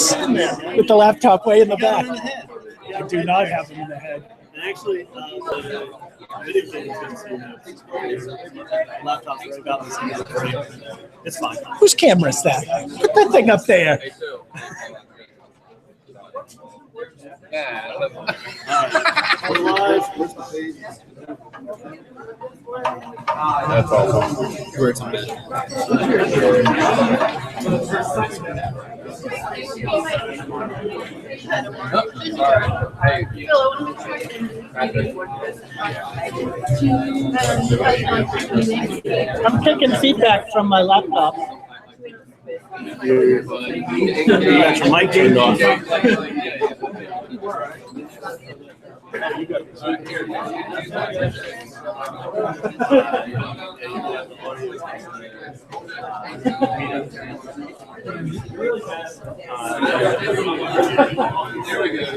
Yes, with the laptop way in the back. In the head. I do not have them in the head. And actually, the video game is laptops are about the same. It's fine. Whose camera is that? Put that thing up there. Yeah. We're live. That's awesome. Where it's embedded. I'm taking feedback from my laptop. You got your mic turned off. There we go.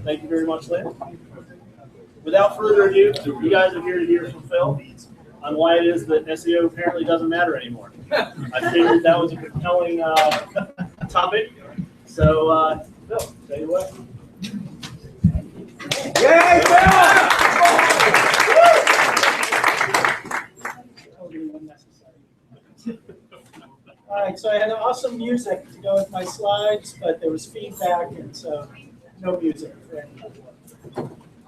Thank you very much, Lynn. Without further ado, you guys are here to hear from Phil on why it is that SEO apparently doesn't matter anymore. I figured that was a compelling topic. So, Phil, take it away. Yay, Phil! Totally unnecessary. All right, so I had awesome music to go with my slides, but there was feedback, and so no music for anybody.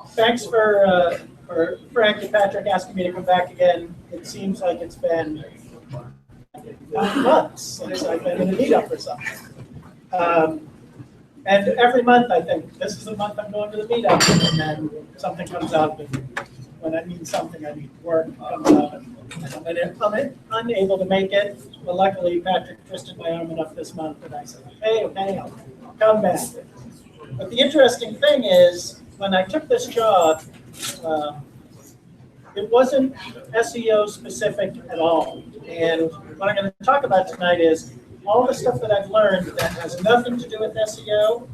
Thanks for Frank and Patrick asking me to come back again. It seems like it's been months since I've been in a meetup or something. And every month I think, this is the month I'm going to the meetup, and then something comes up, and when I need something, I need work comes up, and I'm unable to make it. But luckily, Patrick twisted my arm enough this month, and I said, okay, I'll come back. But the interesting thing is, when I took this job, it wasn't SEO specific at all. And what I'm going to talk about tonight is all the stuff that I've learned that has nothing to do with SEO,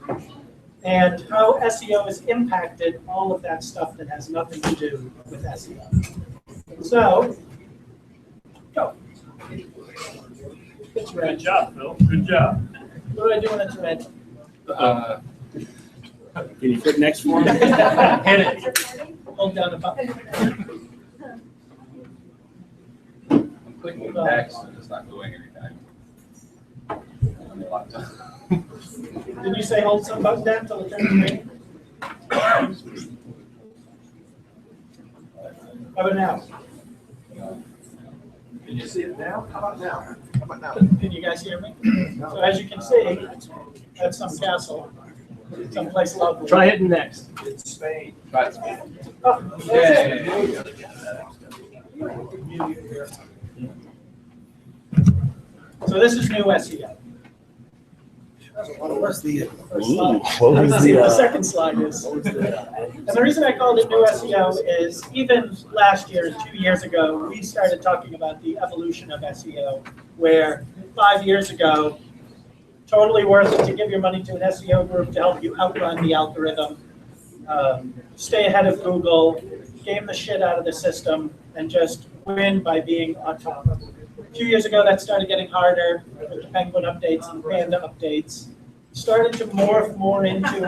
and how SEO has impacted all of that stuff that has nothing to do with SEO. So, go. It's red. Good job, Phil. Good job. What do I do when it's red? Can you click next for me? Hit it. Hold down the button. I'm clicking text and it's not going every time. On the laptop. Did you say hold some button down until it turns green? How about now? Can you see it now? How about now? How about now? Can you guys hear me? So as you can see, that's some castle, someplace lovely. Try hitting next. It's Spain. Try it. Oh, that's it. So this is new SEO. What's the First slide. Let's see what the second slide is. And the reason I called it new SEO is even last year, 2 years ago, we started talking about the evolution of SEO, where 5 years ago, totally worth it to give your money to an SEO group to help you outrun the algorithm, stay ahead of Google, game the shit out of the system, and just win by being on top. A few years ago, that started getting harder with the Penguin updates and the Panda updates. Started to morph more into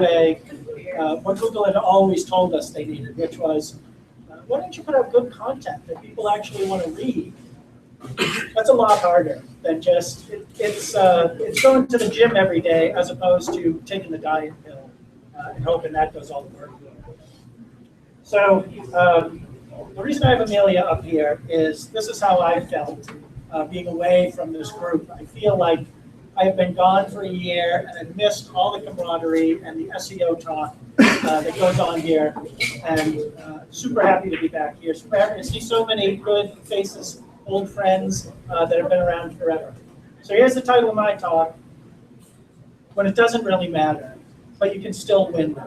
what Google had always told us they needed, which was, why don't you put out good content that people actually want to read? That's a lot harder than just, it's going to the gym every day as opposed to taking the diet pill and hoping that does all the work. So the reason I have Amelia up here is this is how I felt being away from this group. I feel like I've been gone for a year and I've missed all the camaraderie and the SEO talk that goes on here, and super happy to be back here. Super happy to see so many good faces, old friends that have been around forever. So here's the title of my talk, When It Doesn't Really Matter, But You Can Still Win.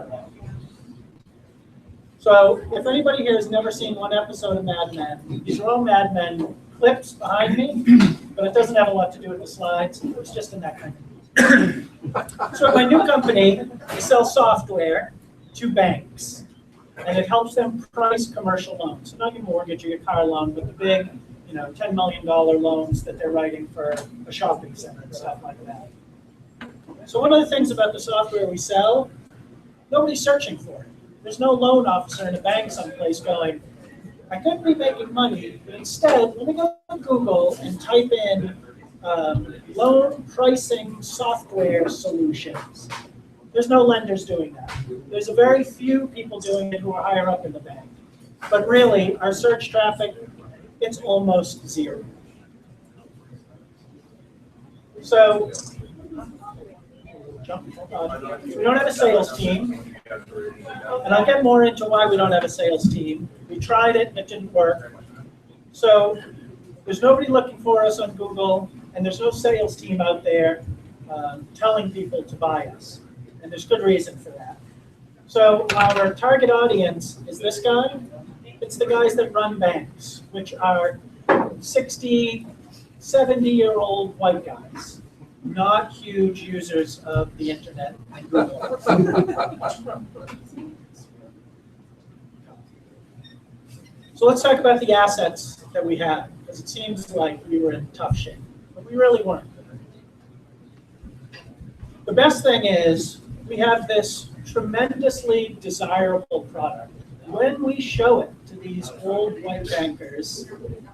So if anybody here has never seen one episode of Mad Men, these are all Mad Men clips behind me, but it doesn't have a lot to do with the slides. It's just in that kind of. So my new company, we sell software to banks, and it helps them price commercial loans. So not your mortgage or your car loan, but the big, $10 million loans that they're writing for a shopping center and stuff like that. So one of the things about the software we sell, nobody's searching for it. There's no loan officer in a bank someplace going, I could be making money, but instead, let me go to Google and type in loan pricing software solutions. There's no lenders doing that. There's a very few people doing it who are higher up in the bank. But really, our search traffic, it's almost zero. So, we don't have a sales team. And I'll get more into why we don't have a sales team. We tried it and it didn't work. So there's nobody looking for us on Google, and there's no sales team out there telling people to buy us. And there's good reason for that. So our target audience is this guy. It's the guys that run banks, which are 60, 70-year-old white guys. not huge users of the internet and Google. So let's talk about the assets that we have, because it seems like we were in tough shape, but we really weren't. The best thing is we have this tremendously desirable product. When we show it to these old white bankers,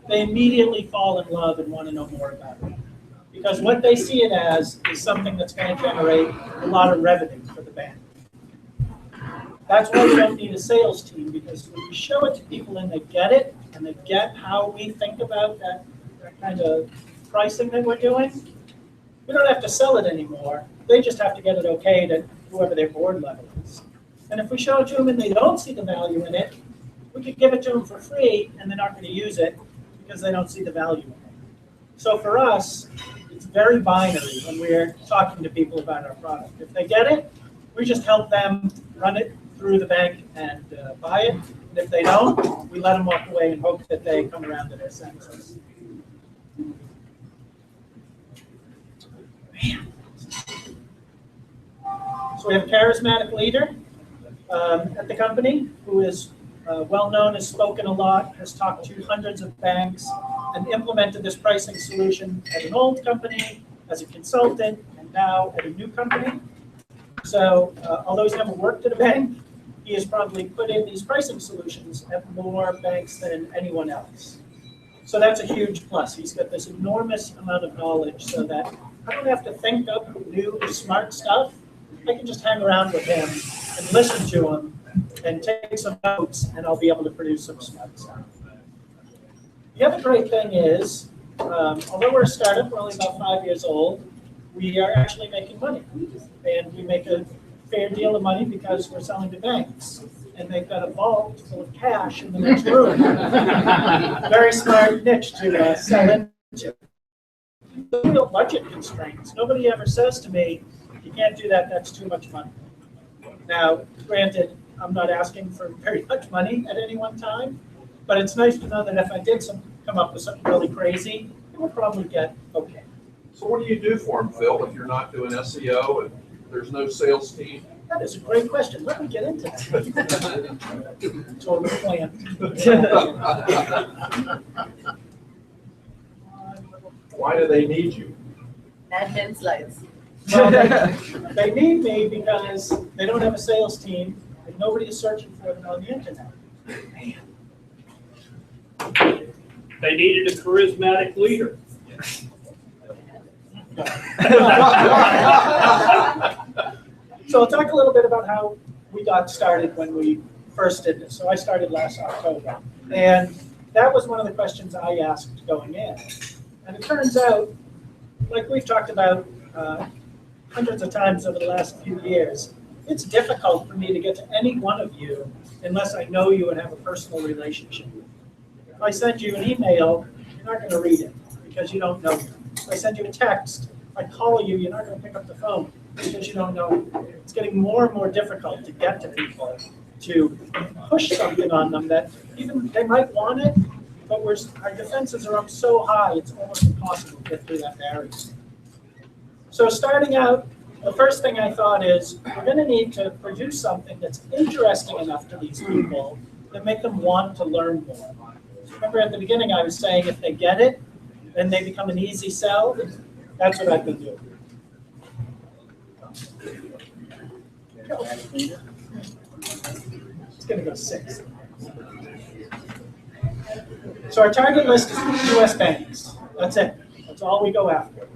they immediately fall in love and want to know more about it. Because what they see it as is something that's going to generate a lot of revenue for the bank. That's why we don't need a sales team, because when we show it to people and they get it, and they get how we think about that kind of pricing that we're doing, we don't have to sell it anymore. They just have to get it okayed at whoever their board level is. And if we show it to them and they don't see the value in it, we could give it to them for free and they're not going to use it because they don't see the value in it. So for us, it's very binary when we're talking to people about our product. If they get it, we just help them run it through the bank and buy it. And if they don't, we let them walk away and hope that they come around to their senses. Man. So we have a charismatic leader at the company who is well known, has spoken a lot, has talked to hundreds of banks, and implemented this pricing solution at an old company, as a consultant, and now at a new company. So although he's never worked at a bank, he has probably put in these pricing solutions at more banks than anyone else. So that's a huge plus. He's got this enormous amount of knowledge so that I don't have to think up new smart stuff. I can just hang around with him and listen to him and take some notes, and I'll be able to produce some smart stuff. The other great thing is, although we're a startup, we're only about 5 years old, we are actually making money. And we make a fair deal of money because we're selling to banks. And they've got a vault full of cash in the next room. Very smart niche to sell into. No real budget constraints. Nobody ever says to me, you can't do that, that's too much money. Now, granted, I'm not asking for very much money at any one time, but it's nice to know that if I did come up with something really crazy, it would probably get okay. So what do you do for them, Phil, if you're not doing SEO and there's no sales team? That is a great question. Let me get into that. Total plan. Why do they need you? Admin slides. Well, they need me because they don't have a sales team and nobody is searching for them on the internet. Man. They needed a charismatic leader. So I'll talk a little bit about how we got started when we first did this. So I started last October. And that was one of the questions I asked going in. And it turns out, like we've talked about hundreds of times over the last few years, it's difficult for me to get to any one of you unless I know you and have a personal relationship. If I send you an email, you're not going to read it because you don't know me. If I send you a text, if I call you, you're not going to pick up the phone because you don't know me. It's getting more and more difficult to get to people, to push something on them that even they might want it, but our defenses are up so high, it's almost impossible to get through that barrier. So starting out, the first thing I thought is we're going to need to produce something that's interesting enough to these people that make them want to learn more. Remember at the beginning I was saying if they get it, then they become an easy sell. That's what I've been doing. It's going to go 6. So our target list is US banks. That's it. That's all we go after.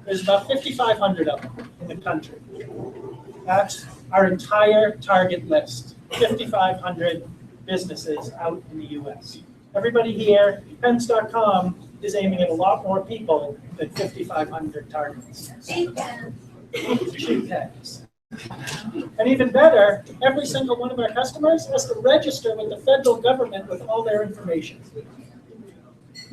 There's about 5,500 of them in the country. That's our entire target list. 5,500 businesses out in the US. Everybody here, Pens.com is aiming at a lot more people than 5,500 targets. Cheap pens. And even better, every single one of our customers has to register with the federal government with all their information.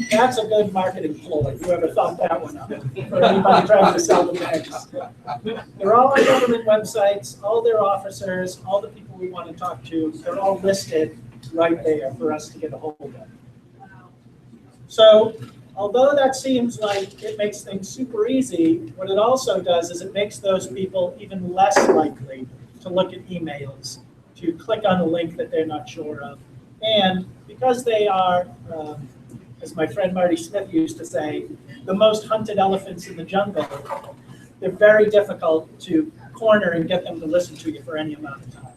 That's a good marketing ploy. Whoever thought that one up for anybody trying to sell the banks. They're all on government websites, all their officers, all the people we want to talk to, they're all listed right there for us to get a hold of. So although that seems like it makes things super easy, what it also does is it makes those people even less likely to look at emails, to click on a link that they're not sure of. And because they are, as my friend Marty Smith used to say, the most hunted elephants in the jungle, they're very difficult to corner and get them to listen to you for any amount of time.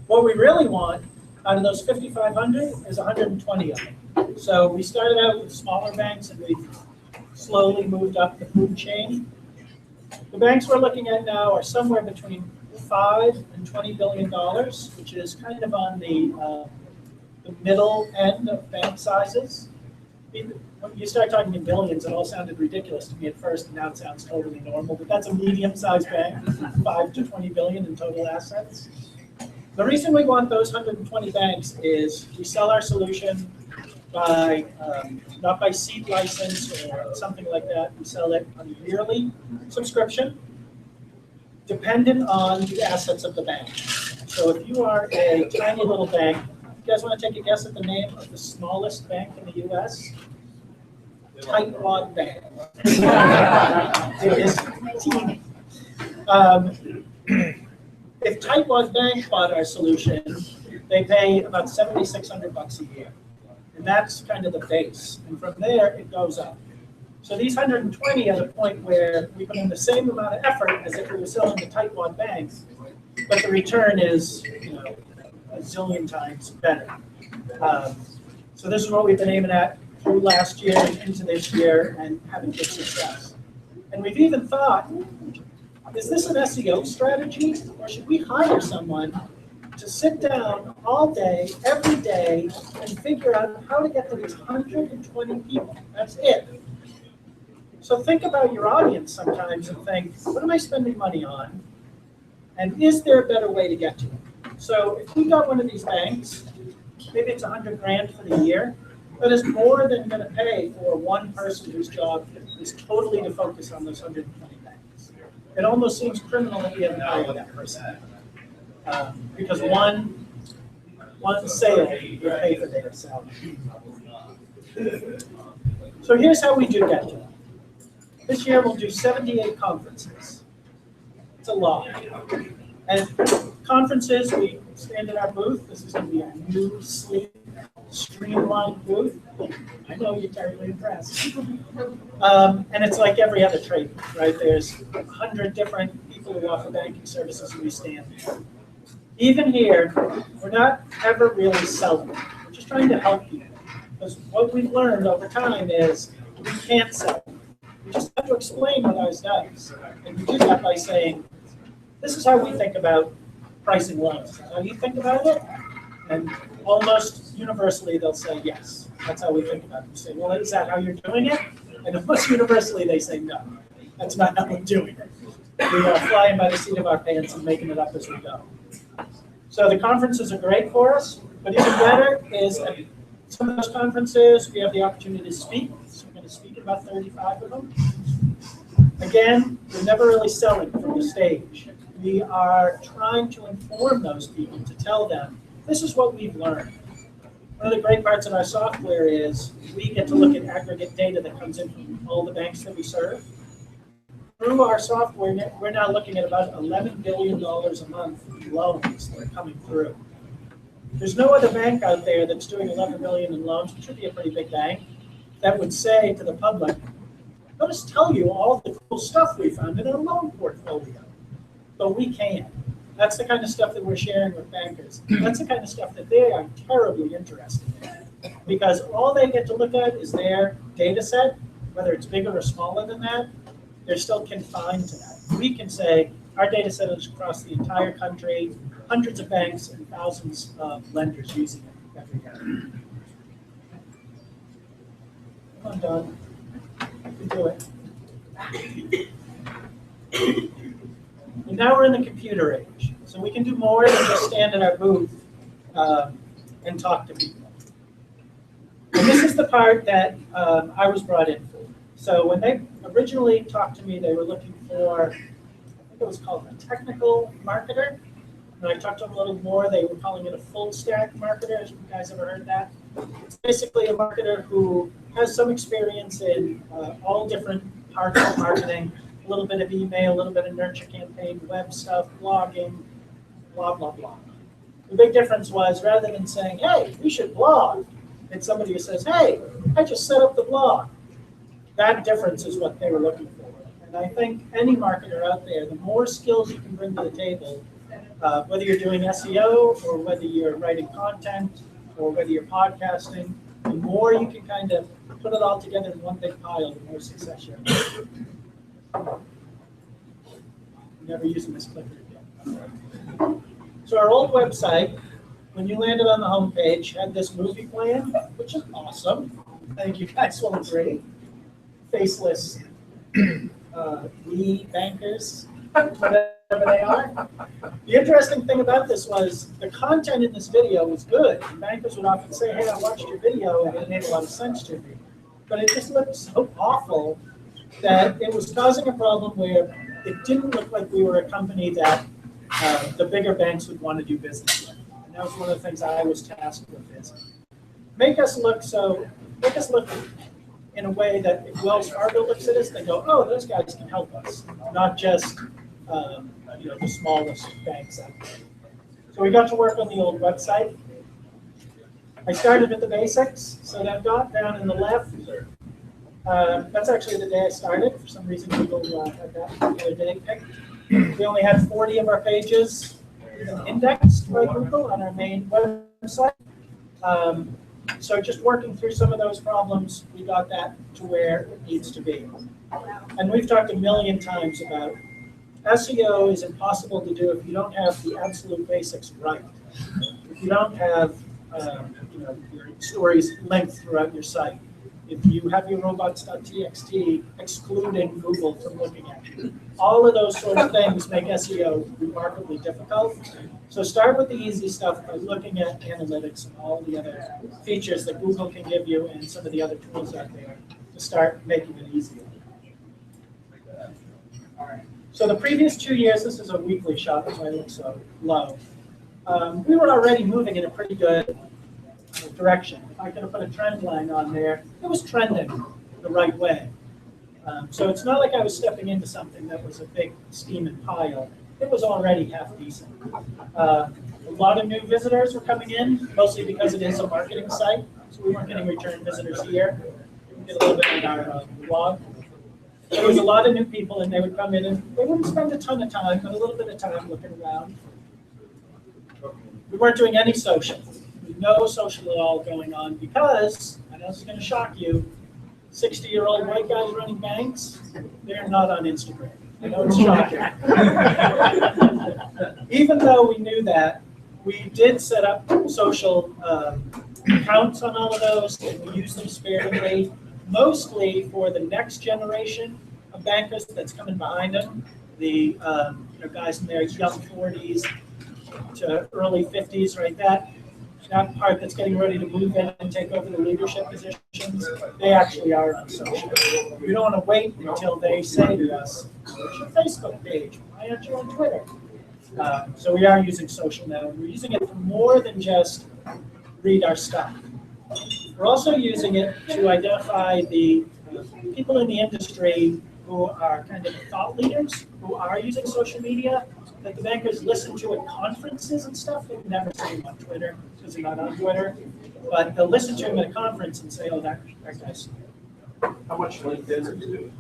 What we really want out of those 5,500 is 120 of them. So we started out with smaller banks and we've slowly moved up the food chain. The banks we're looking at now are somewhere between $5 and $20 billion, which is kind of on the middle end of bank sizes. When you start talking in billions, it all sounded ridiculous to me at first, and now it sounds totally normal. But that's a medium-sized bank, 5 to 20 billion in total assets. The reason we want those 120 banks is we sell our solution by not by seat license or something like that. We sell it on a yearly subscription, dependent on the assets of the bank. So if you are a tiny little bank, you guys want to take a guess at the name of the smallest bank in the U.S.? Tightwad Bank. It is teeny. If Tightwad Bank bought our solution, they pay about $7,600 a year. And that's kind of the base. And from there, it goes up. So these 120 are the point where we put in the same amount of effort as if we were selling to Tightwad banks, but the return is, a zillion times better. So this is what we've been aiming at through last year and into this year and having good success. And we've even thought, is this an SEO strategy, or should we hire someone to sit down all day, every day, and figure out how to get to these 120 people? That's it. So think about your audience sometimes and think, what am I spending money on? And is there a better way to get to it? So if we got one of these banks, maybe it's 100 grand for the year, that is more than going to pay for one person whose job is totally to focus on those 120 banks. It almost seems criminal that we haven't hired that person. Because one sale will pay for their salary. So here's how we do get to it. This year we'll do 78 conferences. It's a lot. And conferences, we stand at our booth. This is going to be a new, sleek, streamlined booth. I know you're terribly impressed. And it's like every other trade, right? There's 100 different people who offer banking services and we stand there. Even here, we're not ever really selling. We're just trying to help people. Because what we've learned over time is we can't sell. We just have to explain what ours does. And we do that by saying, this is how we think about pricing loans. How you think about it? And almost universally, they'll say, yes. That's how we think about it. You say, well, is that how you're doing it? And almost universally, they say, no. That's not how we're doing it. We are flying by the seat of our pants and making it up as we go. So the conferences are great for us, but even better is at some of those conferences, we have the opportunity to speak. So we're going to speak at about 35 of them. Again, we're never really selling from the stage. We are trying to inform those people to tell them, this is what we've learned. One of the great parts of our software is we get to look at aggregate data that comes in from all the banks that we serve. Through our software, we're now looking at about $11 billion a month in loans that are coming through. There's no other bank out there that's doing $11 billion in loans, which would be a pretty big bank, that would say to the public, let us tell you all the cool stuff we found in our loan portfolio. But we can't. That's the kind of stuff that we're sharing with bankers. That's the kind of stuff that they are terribly interested in. Because all they get to look at is their data set, whether it's bigger or smaller than that, they're still confined to that. We can say our data set is across the entire country, hundreds of banks and thousands of lenders using it every year. Come on, Don. You can do it. And now we're in the computer age. So we can do more than just stand at our booth and talk to people. And this is the part that I was brought in for. So when they originally talked to me, they were looking for, I think it was called a technical marketer. When I talked to them a little more, they were calling it a full stack marketer. Has you guys ever heard that? It's basically a marketer who has some experience in all different parts of marketing, a little bit of email, a little bit of nurture campaign, web stuff, blogging, blah, blah, blah. The big difference was rather than saying, hey, we should blog, it's somebody who says, hey, I just set up the blog. That difference is what they were looking for. And I think any marketer out there, the more skills you can bring to the table, whether you're doing SEO or whether you're writing content or whether you're podcasting, the more you can kind of put it all together in one big pile, the more success you have. Never using this clicker again. So our old website, when you landed on the homepage, had this movie plan, which is awesome. I think you guys will agree. Faceless bankers, whatever they are. The interesting thing about this was the content in this video was good. And bankers would often say, hey, I watched your video and it made a lot of sense to me. But it just looked so awful that it was causing a problem where it didn't look like we were a company that the bigger banks would want to do business with. And that was one of the things I was tasked with is make us look in a way that if Wells Fargo looks at us, they go, oh, those guys can help us, not just the smallest banks out there. So we got to work on the old website. I started with the basics, so that dot down in the left, that's actually the day I started. For some reason, Google had that particular day picked. We only had 40 of our pages indexed by Google on our main website. So just working through some of those problems, we got that to where it needs to be. And we've talked a million times about SEO is impossible to do if you don't have the absolute basics right. If you don't have your stories linked throughout your site. If you have your robots.txt excluding Google from looking at you. All of those sort of things make SEO remarkably difficult. So start with the easy stuff by looking at analytics and all the other features that Google can give you and some of the other tools out there to start making it easier. So the previous 2 years, this is a weekly shot, that's why it looks so low. We were already moving in a pretty good direction. If I could have put a trend line on there, it was trending the right way. So it's not like I was stepping into something that was a big steaming pile. It was already half decent. A lot of new visitors were coming in, mostly because it is a marketing site. So we weren't getting return visitors here. We did a little bit on our blog. There was a lot of new people, and they would come in, and they wouldn't spend a ton of time, but a little bit of time looking around. We weren't doing any social. No social at all going on because, I know this is going to shock you, 60-year-old white guys running banks, they're not on Instagram. I know it's shocking. Even though we knew that, we did set up social accounts on all of those, and we used them sparingly, mostly for the next generation of bankers that's coming behind them, the guys in their young 40s to early 50s, right? That part that's getting ready to move in and take over the leadership positions, they actually are on social. We don't want to wait until they say to us, where's your Facebook page? Why aren't you on Twitter? So we are using social now. We're using it for more than just read our stuff. We're also using it to identify the people in the industry who are kind of thought leaders, who are using social media, that the bankers listen to at conferences and stuff. They would never see them on Twitter because they're not on Twitter. But they'll listen to them at a conference and say, oh, that guy's. How much LinkedIn are you doing?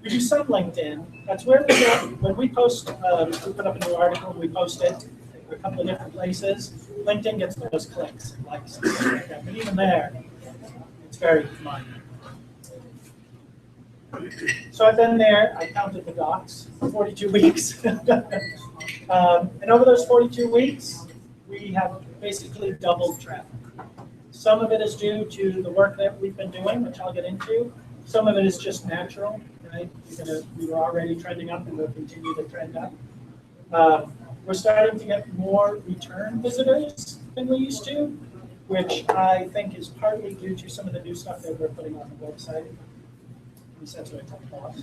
We do some LinkedIn. That's where we go. When we post, we put up a new article, we post it a couple of different places. LinkedIn gets those clicks and likes and stuff like that. But even there, it's very minor. So I've been there, I counted the dots, 42 weeks. And over those 42 weeks, we have basically doubled traffic. Some of it is due to the work that we've been doing, which I'll get into. Some of it is just natural, right? We were already trending up and we'll continue to trend up. We're starting to get more return visitors than we used to, which I think is partly due to some of the new stuff that we're putting on the website. That's what I talked about.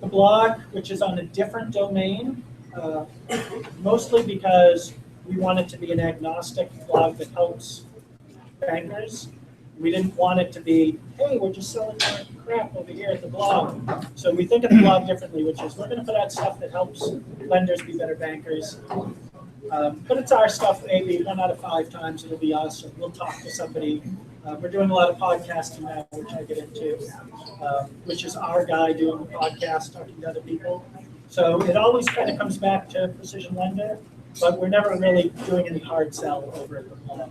The blog, which is on a different domain, mostly because we wanted to be an agnostic blog that helps bankers. We didn't want it to be, hey, we're just selling more crap over here at the blog. So we think of the blog differently, which is we're going to put out stuff that helps lenders be better bankers. But it's our stuff, maybe 1 out of 5 times it'll be us, or we'll talk to somebody. We're doing a lot of podcasting now, which I get into, which is our guy doing the podcast, talking to other people. So it always kind of comes back to PrecisionLender, but we're never really doing any hard sell over at the blog.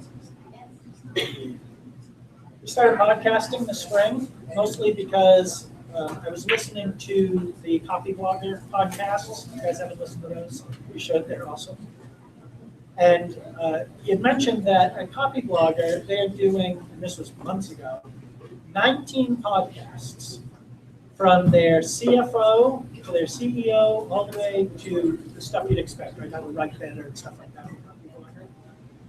We started podcasting this spring, mostly because I was listening to the Copy Blogger podcasts. You guys haven't listened to those? We should, they're awesome. And you had mentioned that at Copy Blogger, they're doing, and this was months ago, 19 podcasts from their CFO to their CEO, all the way to the stuff you'd expect, right? How to write better and stuff like that.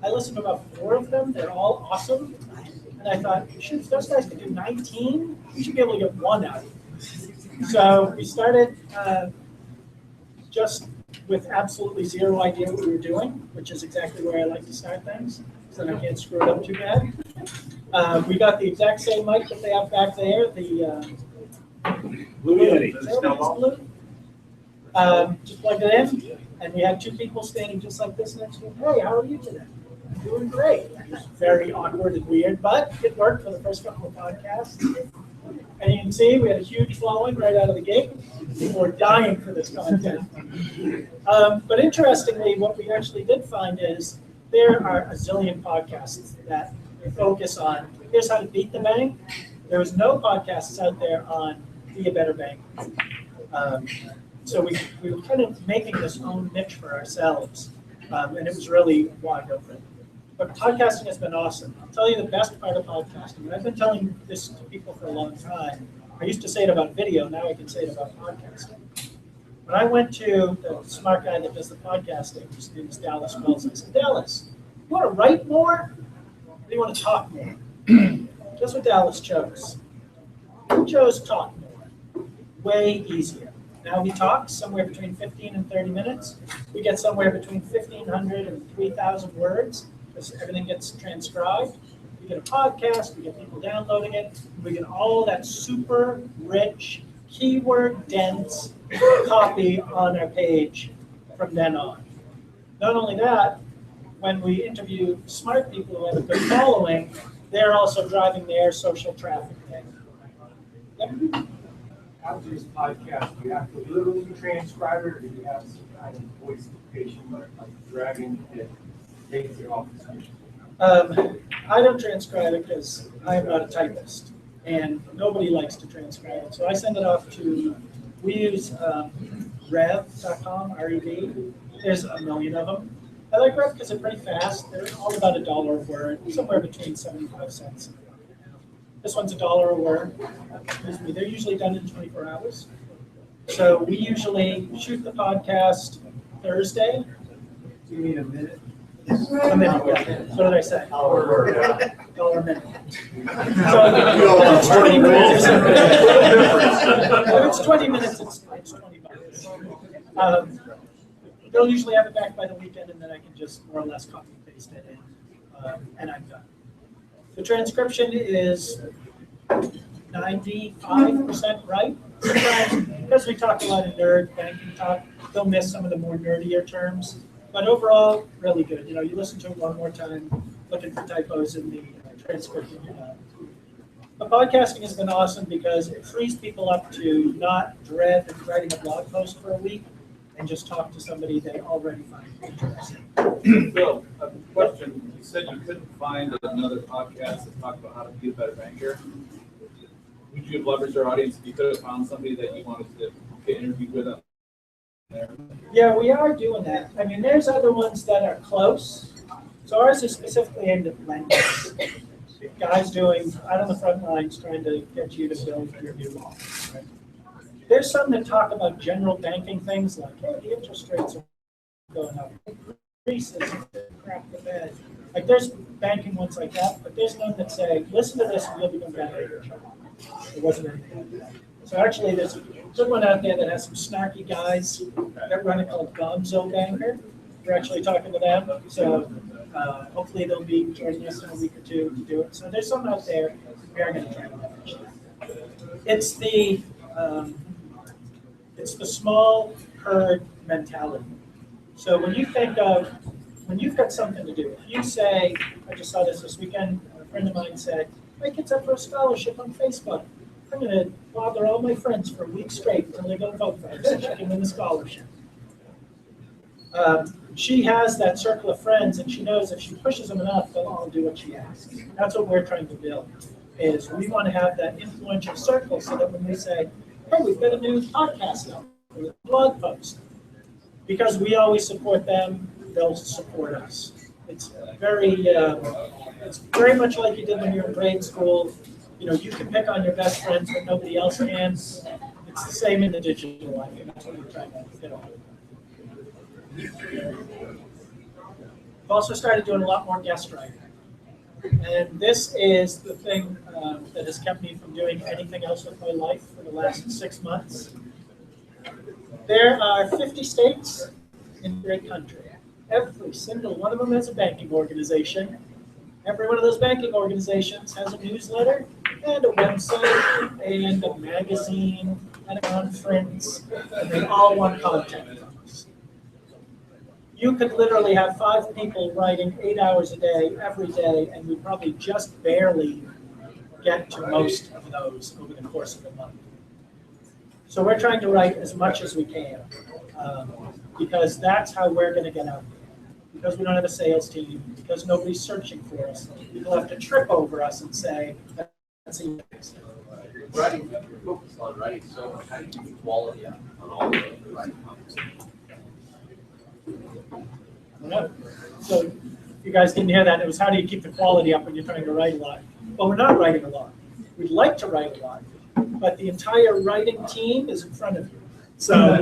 I listened to about 4 of them. They're all awesome. And I thought, shoot, if those guys could do 19, we should be able to get 1 out. So we started just with absolutely zero idea what we were doing, which is exactly where I like to start things, so that I can't screw it up too bad. We got the exact same mic that they have back there, the Blue Yeti. Blue. Just plugged it in, and we had 2 people standing just like this next to me. Hey, how are you today? Doing great. It was very awkward and weird, but it worked for the first couple of podcasts. And you can see we had a huge following right out of the gate. People were dying for this content. But interestingly, what we actually did find is there are a zillion podcasts that focus on here's how to beat the bank. There was no podcasts out there on be a better bank. So we were kind of making this own niche for ourselves, and it was really wide open. But podcasting has been awesome. I'll tell you the best part of podcasting, and I've been telling this to people for a long time. I used to say it about video, now I can say it about podcasting. When I went to the smart guy that does the podcasting, his name is Dallas Wells, I said, Dallas, you want to write more, or do you want to talk more? Guess what Dallas chose? He chose talk more. Way easier. Now he talks somewhere between 15 and 30 minutes. We get somewhere between 1,500 and 3,000 words, because everything gets transcribed. We get a podcast, we get people downloading it, we get all that super rich, keyword dense copy on our page from then on. Not only that, when we interview smart people who have a good following, they're also driving their social traffic. Yep. How does this podcast, do you have to literally transcribe it, or do you have some kind of voice dictation, like dragging it, takes it off the screen? I don't transcribe it because I am not a typist, and nobody likes to transcribe it. So I send it off to, we use rev.com, R-E-V. There's a million of them. I like Rev because they're pretty fast. They're all about $1 a word, somewhere between 75 cents. This one's $1 a word. They're usually done in 24 hours. So we usually shoot the podcast Thursday. Do you mean a minute? A minute, yeah. So what did I say? $1 a minute. So if it's 20 minutes, if it's 20 minutes, it's 20 bucks. They'll usually have it back by the weekend, and then I can just more or less copy and paste it in, and I'm done. The transcription is 95% right. Sometimes, because we talk a lot of nerd banking talk, they'll miss some of the more nerdier terms. But overall, really good. You know, you listen to it one more time, looking for typos in the transcription. But podcasting has been awesome because it frees people up to not dread writing a blog post for a week and just talk to somebody they already find interesting. Phil, a question. You said you couldn't find another podcast that talked about how to be a better banker. Would you have leveraged our audience if you could have found somebody that you wanted to get interviewed with up there? Yeah, we are doing that. I mean, there's other ones that are close. So ours is specifically aimed at lenders. Guys doing out on the front lines trying to get you to build your new office. Right? There's some that talk about general banking things like, hey, the interest rates are going up. Increases, crap the bed. Like there's banking ones like that, but there's none that say, listen to this and you'll become better. There wasn't anything like that. So actually there's a good one out there that has some snarky guys that run it called Gonzo Banker. We're actually talking to them, so hopefully they'll be joining us in a week or two to do it. So there's some out there we are going to try to manage. It's the small herd mentality. So when you think of, when you've got something to do, if you say, I just saw this weekend, a friend of mine said, my kid's up for a scholarship on Facebook. I'm going to bother all my friends for a week straight until they go vote for her so she can win the scholarship. She has that circle of friends, and she knows if she pushes them enough, they'll all do what she asks. That's what we're trying to build, is we want to have that influential circle so that when we say, hey, we've got a new podcast out, or a blog post, because we always support them, they'll support us. It's very much like you did when you were in grade school. You know, you can pick on your best friends, but nobody else can. It's the same in the digital life, and that's what we're trying to get on. I've also started doing a lot more guest writing. And this is the thing that has kept me from doing anything else with my life for the last 6 months. There are 50 states in the great country. Every single one of them has a banking organization. Every one of those banking organizations has a newsletter and a website and a magazine and a conference, and they all want content from us. You could literally have 5 people writing 8 hours a day, every day, and we probably just barely get to most of those over the course of a month. So we're trying to write as much as we can, because that's how we're going to get out there. Because we don't have a sales team, because nobody's searching for us. People have to trip over us and say, that's a yes. Writing, you're focused on writing so much. How do you keep quality on all of the writing conversations? I don't know. So you guys didn't hear that. It was how do you keep the quality up when you're trying to write a lot? Well, we're not writing a lot. We'd like to write a lot, but the entire writing team is in front of you. So,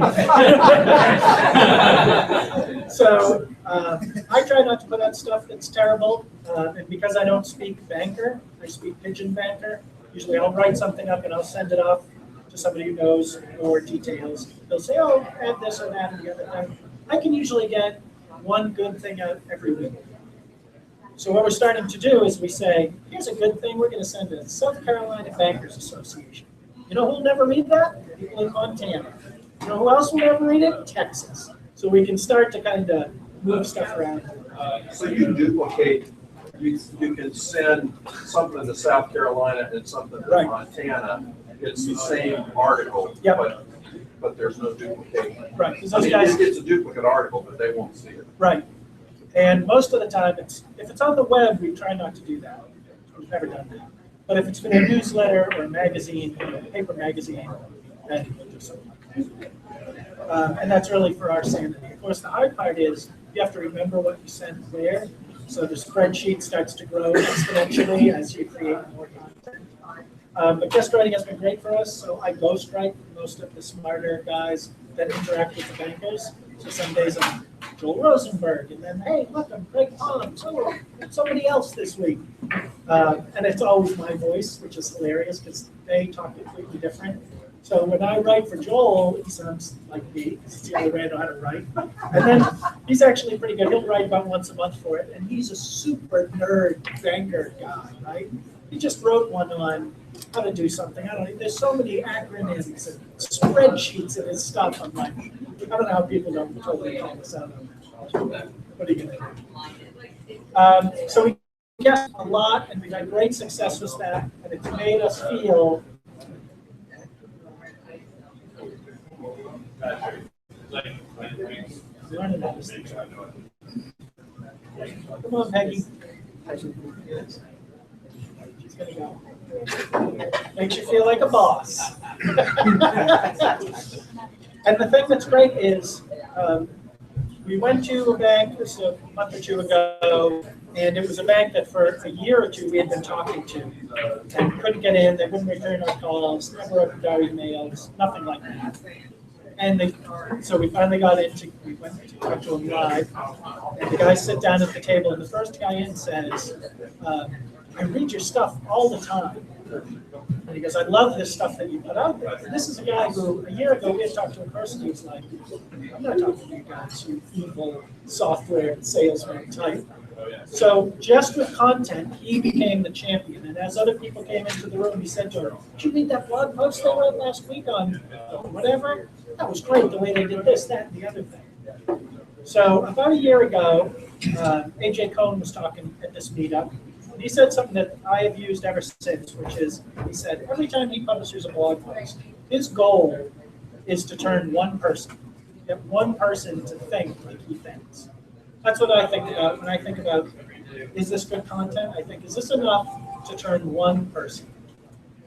I try not to put out stuff that's terrible, and because I don't speak banker, I speak pigeon banker. Usually I'll write something up and I'll send it off to somebody who knows more details. They'll say, oh, add this or that and the other thing. I can usually get one good thing out every week. So what we're starting to do is we say, here's a good thing we're going to send to the South Carolina Bankers Association. You know who'll never read that? People in Montana. You know who else will never read it? Texas. So we can start to kind of move stuff around. So you duplicate, you can send something to South Carolina and something to Montana. It's the same article, but there's no duplication. Right. I mean, it's a duplicate article, but they won't see it. Right. And most of the time, if it's on the web, we try not to do that. We've never done that. But if it's been a newsletter or a magazine, a paper magazine, then we'll do something. And that's really for our sanity. Of course, the hard part is you have to remember what you sent where. So the spreadsheet starts to grow exponentially as you create more content. But guest writing has been great for us. So I ghostwrite most of the smarter guys that interact with the bankers. So some days I'm Joel Rosenberg, and then, hey, look, I'm Greg Palm. So somebody else this week. And it's always my voice, which is hilarious because they talk completely different. So when I write for Joel, he sounds like me, because it's the only way I know how to write. And then he's actually pretty good. He'll write about once a month for it, and he's a super nerd banker guy, right? He just wrote one on how to do something. I don't know. There's so many acronyms and spreadsheets in his stuff. I'm like, I don't know how people don't totally call this out on that. What are you going to do? So we get a lot, and we've had great success with that, and it's made us feel learning all this things. Come on, Peggy. She's gonna go. Makes you feel like a boss. And the thing that's great is, we went to a bank this a month or two ago, and it was a bank that for a year or two we had been talking to, and couldn't get in. They wouldn't return our calls, never opened our emails, nothing like that. And so we finally got into, we went to talk to him live, and the guys sit down at the table, and the first guy in says, I read your stuff all the time. And he goes, I love this stuff that you put out there. And this is a guy who, a year ago, we had talked to a person who's like, I'm not talking to you guys, you evil software salesman type. So just with content, he became the champion. And as other people came into the room, he said to her, did you read that blog post they wrote last week on whatever? That was great, the way they did this, that, and the other thing. So about a year ago, AJ Cohn was talking at this meetup. He said something that I have used ever since, which is, he said, every time he publishes a blog post, his goal is to turn one person, get one person to think like he thinks. That's what I think about when I think about, is this good content? I think, is this enough to turn one person?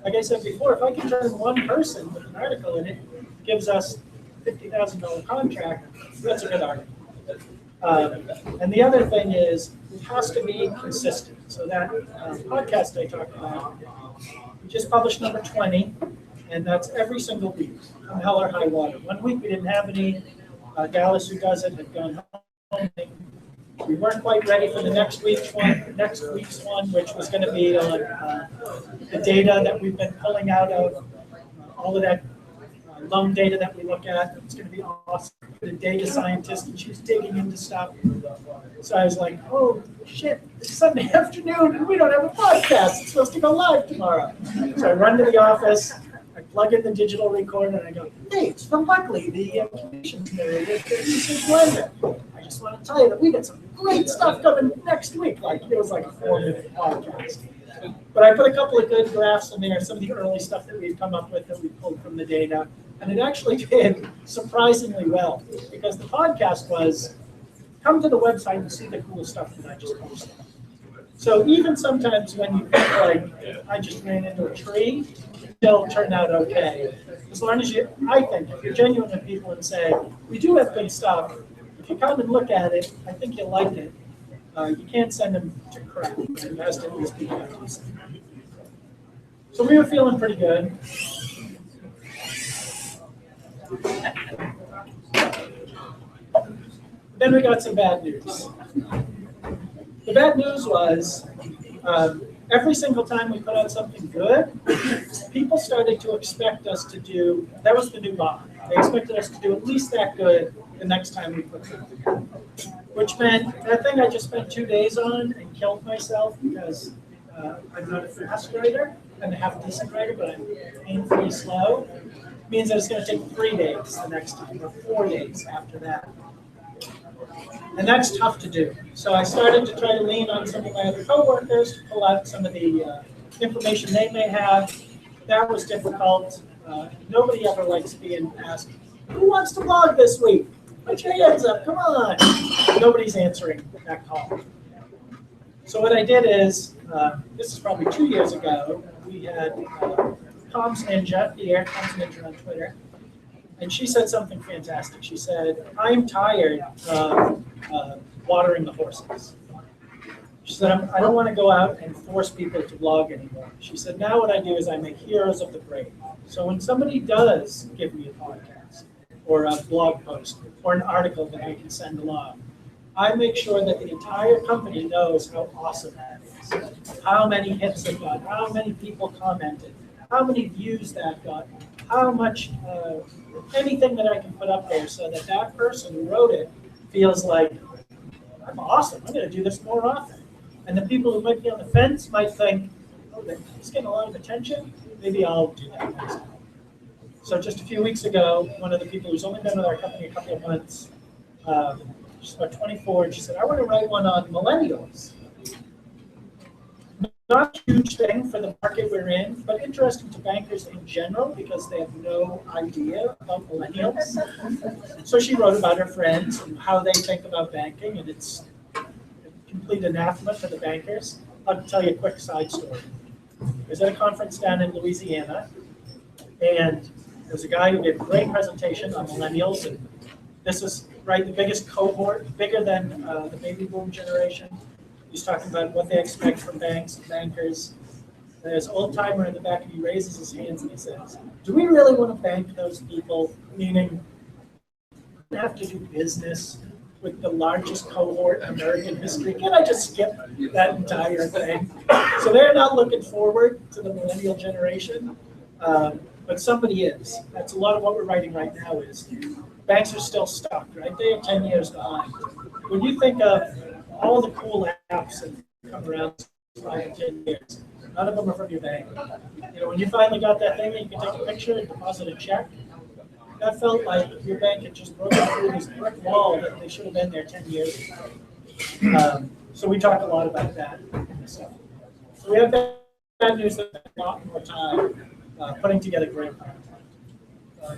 Like I said before, if I can turn one person with an article in it, gives us $50,000 contract, that's a good article. And the other thing is, it has to be consistent. So that podcast I talked about, we just published number 20, and that's every single week, come hell or high water. 1 week we didn't have any. Dallas, who does it, had gone home. We weren't quite ready for the next week's one, which was going to be on the data that we've been pulling out of all of that loan data that we look at. It's going to be awesome. The data scientist, and she's digging into stuff. So I was like, oh shit, it's Sunday afternoon and we don't have a podcast. It's supposed to go live tomorrow. So I run to the office, I plug in the digital recorder, and I go, hey, it's Phil Buckley, the communications narrator at PrecisionLender. I just want to tell you that we got some great stuff coming next week. Like, it was like a 4-minute podcast. But I put a couple of good graphs in there, some of the early stuff that we've come up with that we pulled from the data. And it actually did surprisingly well, because the podcast was, come to the website and see the cool stuff that I just posted. So even sometimes when you think like, I just ran into a tree, it'll turn out okay. As long as you, I think, if you're genuine with people and say, we do have good stuff, if you come and look at it, I think you'll like it. You can't send them to crap. It has to at least be decent. So we were feeling pretty good. Then we got some bad news. The bad news was every single time we put out something good, people started to expect us to do, that was the new bar. They expected us to do at least that good the next time we put something out. Which meant that thing I just spent 2 days on and killed myself because I'm not a fast writer. I'm a half decent writer, but I'm painfully slow. Means that it's going to take 3 days the next time, or 4 days after that. And that's tough to do. So I started to try to lean on some of my other coworkers to pull out some of the information they may have. That was difficult. Nobody ever likes being asked, who wants to blog this week? Put your hands up, come on. Nobody's answering that call. So what I did is, this is probably 2 years ago, we had Comms Ninja here, Comms Ninja on Twitter, and she said something fantastic. She said, I'm tired of watering the horses. She said, I don't want to go out and force people to blog anymore. She said, now what I do is I make heroes of the brave. So when somebody does give me a podcast or a blog post or an article that I can send along, I make sure that the entire company knows how awesome that is, how many hits it got, how many people commented, how many views that got, how much, anything that I can put up there so that that person who wrote it feels like, I'm awesome, I'm going to do this more often. And the people who might be on the fence might think, oh, he's getting a lot of attention, maybe I'll do that next time. So just a few weeks ago, one of the people who's only been with our company a couple of months, she's about 24, and she said, I want to write one on millennials. Not a huge thing for the market we're in, but interesting to bankers in general because they have no idea about millennials. So she wrote about her friends and how they think about banking, and it's complete anathema to the bankers. I'll tell you a quick side story. I was at a conference down in Louisiana, and there was a guy who gave a great presentation on millennials, and this is right the biggest cohort, bigger than the baby boom generation. He's talking about what they expect from banks and bankers. There's an old timer in the back, and he raises his hands and he says, do we really want to bank those people? Meaning, we have to do business with the largest cohort in American history. Can't I just skip that entire thing? So they're not looking forward to the millennial generation, but somebody is. That's a lot of what we're writing right now is banks are still stuck, right? They are 10 years behind. When you think of all the cool apps that come around 5 to 10 years, none of them are from your bank. You know, when you finally got that thing that you can take a picture and deposit a check, that felt like your bank had just broken through this brick wall that they should have been there 10 years ago. So we talk a lot about that. So we have bad news that a lot more time putting together great content.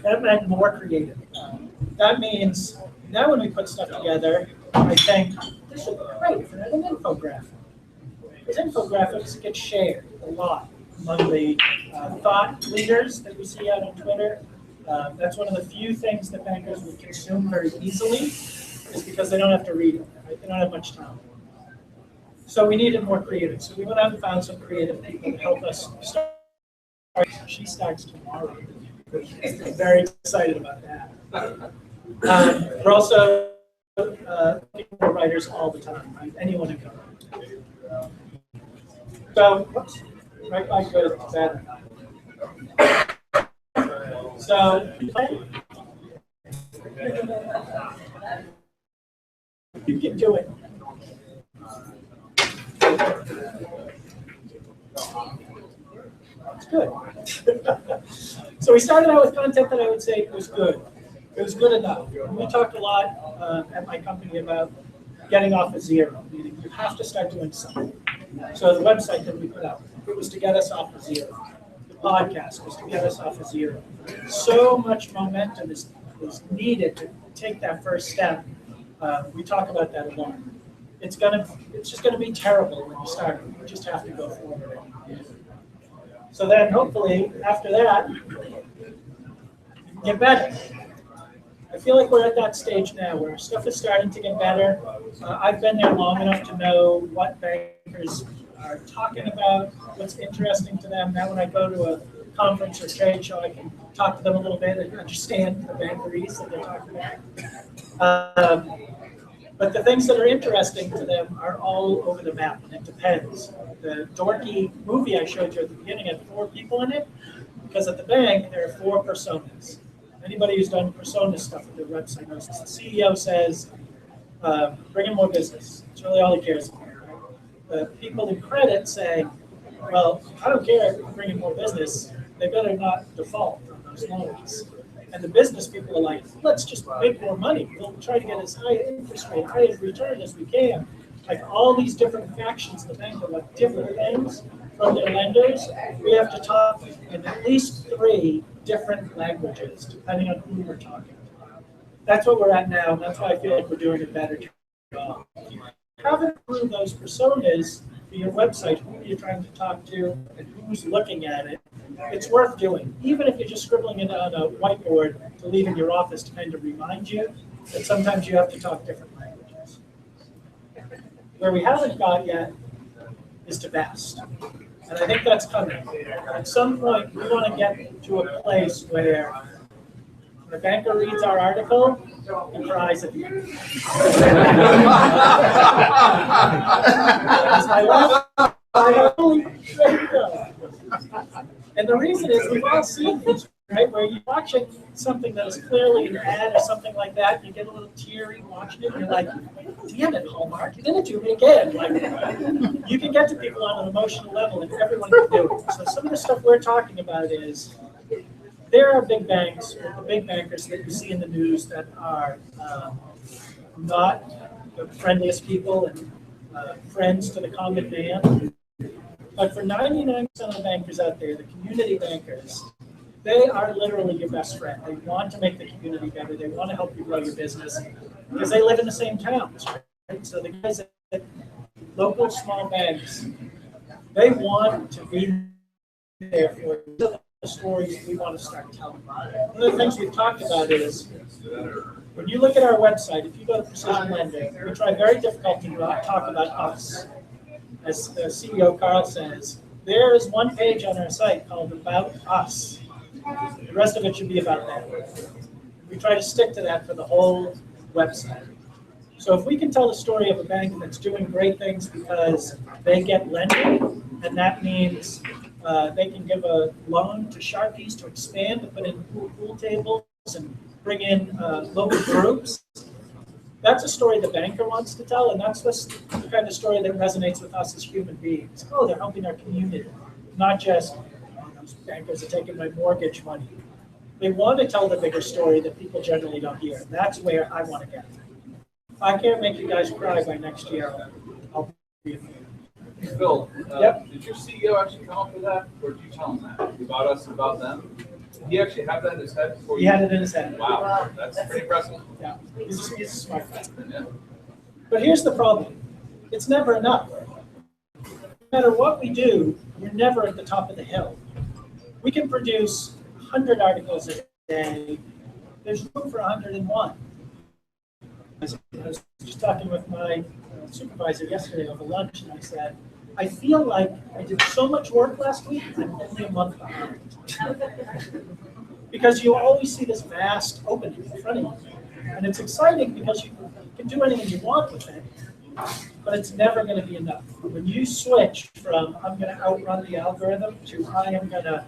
That meant more creative. That means now when we put stuff together, I think this would be great if we had an infographic. Because infographics get shared a lot among the thought leaders that we see out on Twitter. That's one of the few things that bankers would consume very easily, is because they don't have to read it, right? They don't have much time. So we needed more creative. So we went out and found some creative people to help us start. She starts tomorrow. I'm very excited about that. We're also looking for writers all the time, right? Anyone who comes. So, whoops, right by go to bed. So, you can do it. It's good. So we started out with content that I would say was good. It was good enough. We talked a lot at my company about getting off of zero, meaning you have to start doing something. So the website that we put out, it was to get us off of zero. The podcast was to get us off of zero. So much momentum is needed to take that first step. We talk about that a lot. It's just gonna be terrible when you start. You just have to go forward. So then hopefully after that, you can get better. I feel like we're at that stage now where stuff is starting to get better. I've been there long enough to know what bankers are talking about, what's interesting to them. Now when I go to a conference or trade show, I can talk to them a little bit and understand the bankeries that they're talking about. But the things that are interesting to them are all over the map, and it depends. The dorky movie I showed you at the beginning had 4 people in it, because at the bank, there are 4 personas. Anybody who's done persona stuff with their website knows this. The CEO says, bring in more business. That's really all he cares about. The people in credit say, well, I don't care if you bring in more business. They better not default on those loans. And the business people are like, let's just make more money. We'll try to get as high interest rate, high return as we can. Like all these different factions in the bank that want different things from their lenders. We have to talk in at least 3 different languages, depending on who we're talking to. That's what we're at now, and that's why I feel like we're doing a better job. Having through those personas for your website, who you're trying to talk to, and who's looking at it, it's worth doing. Even if you're just scribbling it on a whiteboard to leave in your office to kind of remind you that sometimes you have to talk different languages. Where we haven't got yet is to best. And I think that's coming. At some point, we want to get to a place where when a banker reads our article, he cries at the end. That's my last. And the reason is we've all seen things, right? Where you're watching something that is clearly an ad or something like that, and you get a little teary watching it, and you're like, damn it, Hallmark, you did it to me again. Like, you can get to people on an emotional level, and everyone can do it. So some of the stuff we're talking about is, there are big banks, or the big bankers that you see in the news that are not the friendliest people and friends to the common man. But for 99% of the bankers out there, the community bankers, they are literally your best friend. They want to make the community better. They want to help you grow your business because they live in the same towns, right? So the guys at local small banks, they want to be there for the stories we want to start telling. One of the things we've talked about is when you look at our website, if you go to PrecisionLender, we try very difficult to not talk about us. As the CEO Carl says, there is one page on our site called About Us. The rest of it should be about them. We try to stick to that for the whole website. So if we can tell the story of a bank that's doing great things because they get lending, and that means they can give a loan to Sharpies to expand, to put in pool tables and bring in local groups, that's a story the banker wants to tell, and that's the kind of story that resonates with us as human beings. Oh, they're helping our community, not just, oh, those bankers are taking my mortgage money. They want to tell the bigger story that people generally don't hear. That's where I want to get. If I can't make you guys cry by next year, I'll be a fan. Phil, Yep. did your CEO actually come up with that, or did you tell him that? About us, about them? Did he actually have that in his head before He you? had it in his head. Wow, that's pretty impressive. Yeah, he's a smart guy. Yeah. But here's the problem. It's never enough. No matter what we do, we're never at the top of the hill. We can produce 100 articles a day. There's room for 101. I was just talking with my supervisor yesterday over lunch, and I said, I feel like I did so much work last week, I'm only a month behind. Because you always see this vast opening in front of you. And it's exciting because you can do anything you want with it, but it's never going to be enough. When you switch from I'm going to outrun the algorithm to I am going to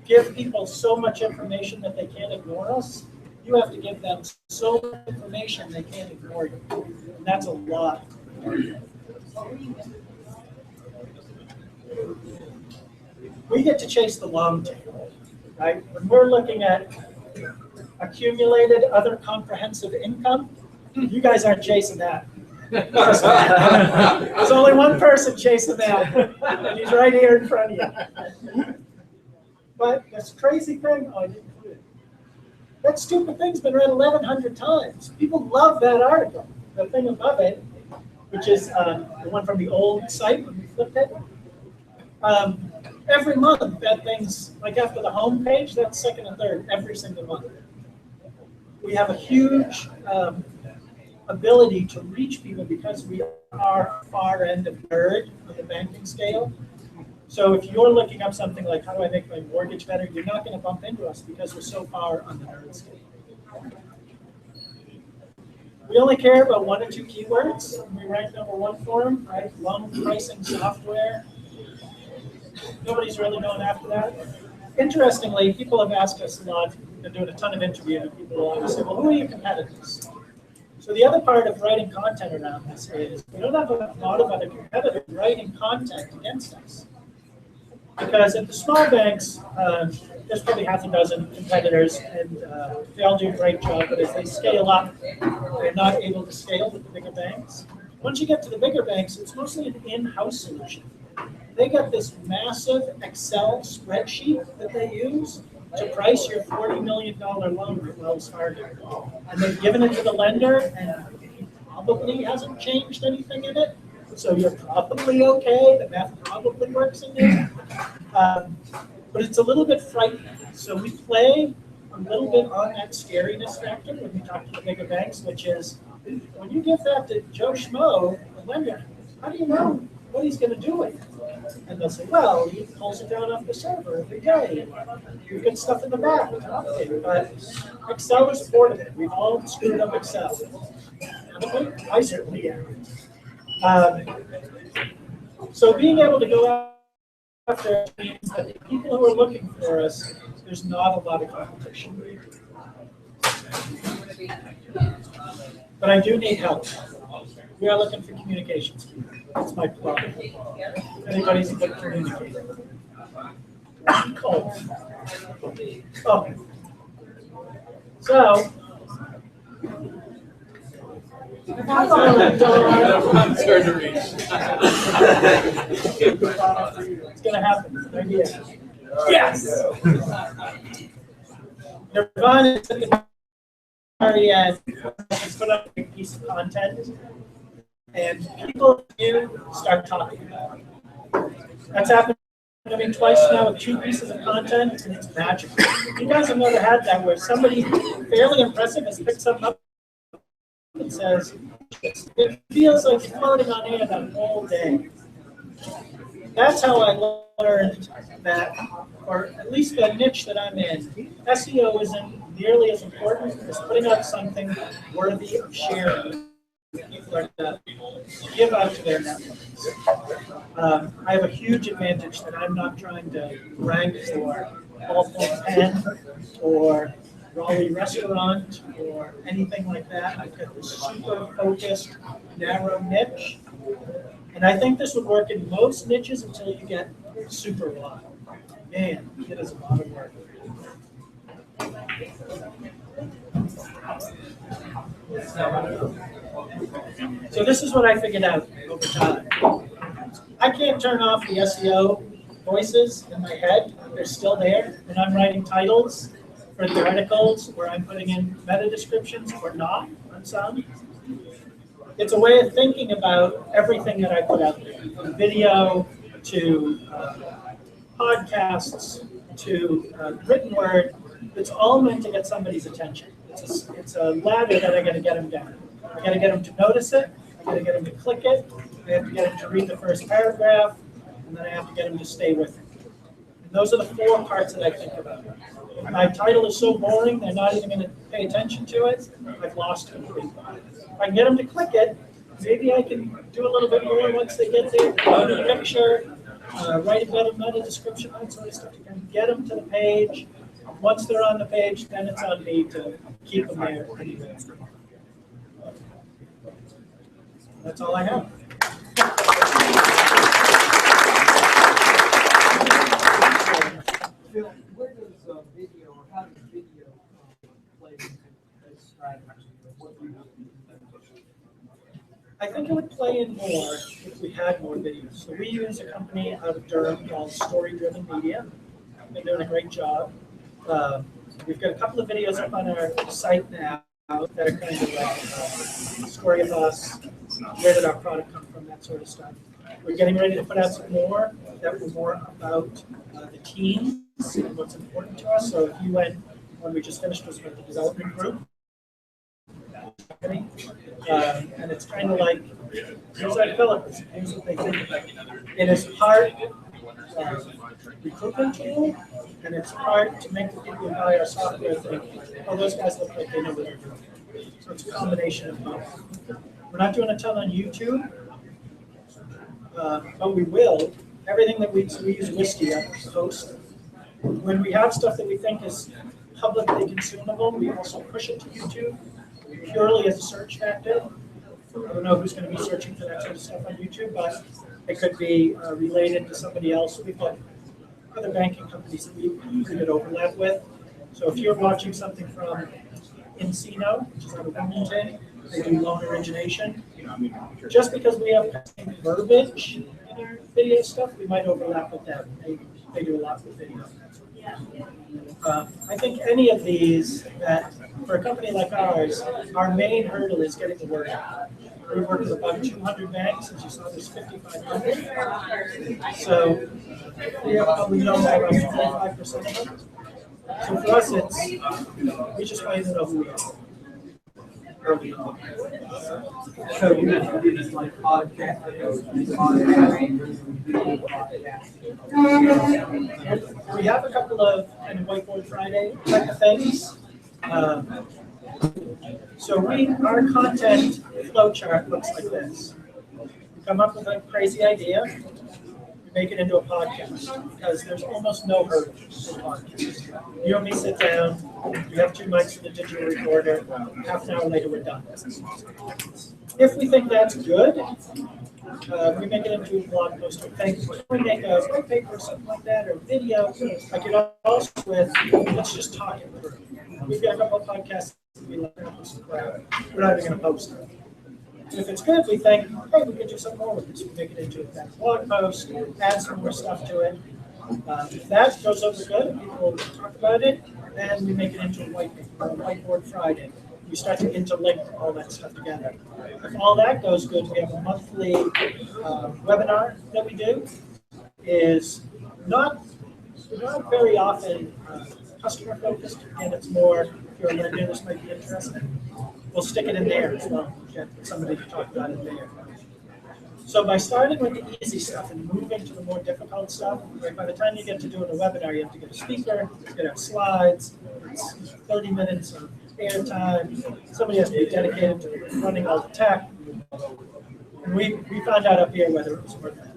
give people so much information that they can't ignore us, you have to give them so much information they can't ignore you. And that's a lot. We get to chase the long tail, right? When we're looking at accumulated other comprehensive income, you guys aren't chasing that. There's only one person chasing that, and he's right here in front of you. But this crazy thing, oh, I didn't put it. That stupid thing's been read 1,100 times. People love that article. The thing above it, which is the one from the old site when we flipped it. Every month, that thing's, like after the home page, that's second and third every single month. We have a huge ability to reach people because we are far end of nerd on the banking scale. So if you're looking up something like, how do I make my mortgage better, you're not going to bump into us because we're so far on the nerd scale. We only care about 1 or 2 keywords. We rank #1 for them, right? Loan pricing software. Nobody's really going after that. Interestingly, people have asked us a lot, we've been doing a ton of interviews, and people will always say, well, who are your competitors? So the other part of writing content around this is we don't have a lot of other competitors writing content against us. Because at the small banks, there's probably half a dozen competitors, and they all do a great job, but as they scale up, they're not able to scale with the bigger banks. Once you get to the bigger banks, it's mostly an in-house solution. They got this massive Excel spreadsheet that they use to price your $40 million loan with Wells Fargo. And they've given it to the lender, and he probably hasn't changed anything in it. So you're probably okay. The math probably works in there. But it's a little bit frightening. So we play a little bit on that scariness factor when we talk to the bigger banks, which is when you give that to Joe Schmo, the lender, how do you know what he's going to do with it? And they'll say, well, he pulls it down off the server every day. You get stuff in the back to update. But Excel is portable. We've all screwed up Excel. I certainly am. So being able to go after means that the people who are looking for us, there's not a lot of competition. But I do need help. We are looking for communications. That's my problem. Anybody's a good communicator. Oh. So. I'm scared to reach. It's gonna happen. Right here. Yes. Nirvana is at the very end. He's put up a piece of content, and people start talking about it. That's happened to me twice now with 2 pieces of content, and it's magical. You guys have never had that where somebody fairly impressive has picked something up and says, it feels like floating on air that whole day. That's how I learned that, or at least the niche that I'm in, SEO isn't nearly as important as putting out something worthy of sharing people are going to give out to their networks. I have a huge advantage that I'm not trying to rank for Ballpoint Pen or Raleigh Restaurant or anything like that. I've got this super focused, narrow niche. And I think this would work in most niches until you get super wide. Man, it is a lot of work. So this is what I figured out over time. I can't turn off the SEO voices in my head. They're still there. And I'm writing titles for the articles where I'm putting in meta descriptions or not on some. It's a way of thinking about everything that I put out there, from video to podcasts to written word. It's all meant to get somebody's attention. It's a ladder that I got to get them down. I got to get them to notice it. I got to get them to click it. I have to get them to read the first paragraph, and then I have to get them to stay with it. And those are the 4 parts that I think about. If my title is so boring, they're not even going to pay attention to it, I've lost completely. If I can get them to click it, maybe I can do a little bit more once they get there, go to the picture, write a better meta description, that sort of stuff. You can get them to the page. Once they're on the page, then it's on me to keep them there anyway. That's all I have. Phil, where does video, or how does video play into this strategy? What do you do? I think it would play in more if we had more videos. So we use a company out of Durham called Story Driven Media. They're doing a great job. We've got a couple of videos up on our site now that are kind of like story of us, where did our product come from, that sort of stuff. We're getting ready to put out some more that were more about the teams and what's important to us. So if you went, when we just finished, was with the development group. And it's kind of like, here's our developers, here's what they think. It is part recruitment tool, and it's part to make the people who buy our software think, oh, those guys look like they know what they're doing. So it's a combination of both. We're not doing a ton on YouTube, but we will. Everything that we use Wistia to host. When we have stuff that we think is publicly consumable, we also push it to YouTube purely as a search factor. I don't know who's going to be searching for that sort of stuff on YouTube, but it could be related to somebody else. We've got other banking companies that we pretty good overlap with. So if you're watching something from Encino, which is out of Wilmington, they do loan origination. Just because we have verbiage in our video stuff, we might overlap with them. They do a lot with video. I think any of these that, for a company like ours, our main hurdle is getting the word out. We work with about 200 banks, as you saw, there's 5,500. So we probably know about 25% of them. So for us, we just want you to know who we are. Early on. So you have these like podcasts, we have a couple of kind of Whiteboard Friday type of things. So our content flow chart looks like this. We come up with a crazy idea, we make it into a podcast, because there's almost no hurdles in podcasts. You and me sit down, we have 2 mics and a digital recorder, half an hour later we're done. If we think that's good, we make it into a blog post or thing. We make a white paper or something like that, or video. I could also with, let's just talk it through. We've got a couple of podcasts that we like, we're not even going to post it. If it's good, we think, hey, we could do something more with this. We make it into a blog post, add some more stuff to it. If that goes over good, people will talk about it, then we make it into a white paper, a Whiteboard Friday. We start to interlink all that stuff together. If all that goes good, we have a monthly webinar that we do. Is not very often customer focused, and it's more, if you're a lender, this might be interesting. We'll stick it in there as well, get somebody to talk about it there. So by starting with the easy stuff and moving to the more difficult stuff, by the time you get to doing a webinar, you have to get a speaker, you have to have slides, it's 30 minutes of airtime, somebody has to be dedicated to running all the tech, And we found out up here whether it was worth it.